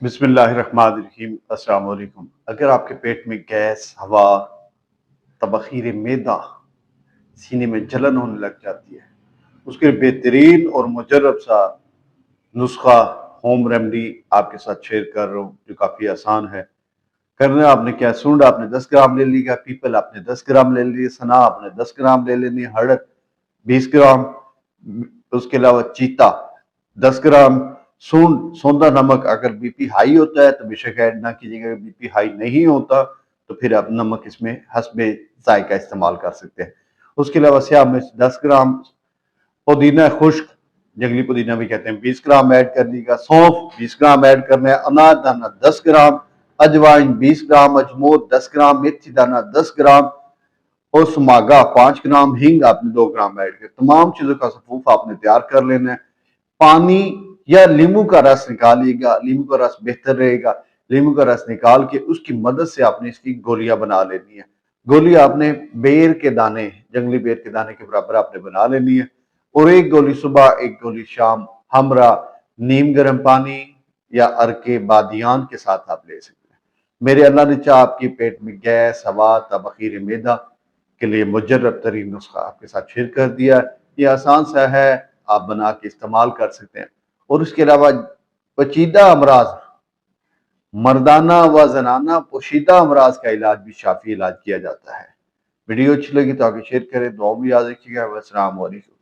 بسم اللہ الرحمن الرحیم۔ السلام علیکم۔ اگر آپ کے پیٹ میں گیس، ہوا، تبخیر معدہ، سینے میں جلن ہونے لگ جاتی ہے، اس کے بہترین اور مجرب سا نسخہ ہوم ریمڈی آپ کے ساتھ شیئر کر رہا ہوں، جو کافی آسان ہے۔ کرنا آپ نے کیا، سونڈ آپ نے 10 گرام لے لیا، پیپل آپ نے 10 گرام لے لی، سنا آپ نے 10 گرام لے لینی، ہڑد 20 گرام، اس کے علاوہ چیتا 10 گرام، سوندا نمک۔ اگر بی پی ہائی ہوتا ہے تو بے شک ایڈ نہ کیجیے گا، بی پی ہائی نہیں ہوتا تو پھر آپ نمک اس میں حسب ذائقہ استعمال کر سکتے ہیں۔ اس کے علاوہ سیاہ مرچ 10 گرام، پودینہ خشک، جنگلی پودینہ بھی کہتے ہیں، 20 گرام ایڈ کر لیے گا، سونف 20 گرام ایڈ کرنا ہے، انار دانہ 10 گرام، اجوائن 20 گرام، اجمود 10 گرام، میتھی دانہ 10 گرام، اور سماگا 5 گرام، ہینگ آپ نے 2 گرام ایڈ کر۔ تمام چیزوں کا صفوف آپ نے تیار کر لینا ہے۔ پانی یا لیمو کا رس نکالیے گا، لیمو کا رس بہتر رہے گا۔ لیمو کا رس نکال کے اس کی مدد سے آپ نے اس کی گولیاں بنا لینی ہے۔ گولی آپ نے بیر کے دانے، جنگلی بیر کے دانے کے برابر آپ نے بنا لینی ہے، اور ایک گولی صبح، ایک گولی شام، ہمراہ نیم گرم پانی یا عرق بادیان کے ساتھ آپ لے سکتے ہیں۔ میرے اللہ نے چاہ آپ کی پیٹ میں گیس، ہوا، تبخیر معدہ کے لیے مجرب ترین نسخہ آپ کے ساتھ شیئر کر دیا۔ یہ آسان سا ہے، آپ بنا کے استعمال کر سکتے ہیں۔ اور اس کے علاوہ پیچیدہ امراض، مردانہ و زنانہ پوشیدہ امراض کا علاج بھی شافی علاج کیا جاتا ہے۔ ویڈیو اچھی لگی تو آگے شیئر کریں، دعاؤں بھی یاد رکھیے گا۔ السلام علیکم۔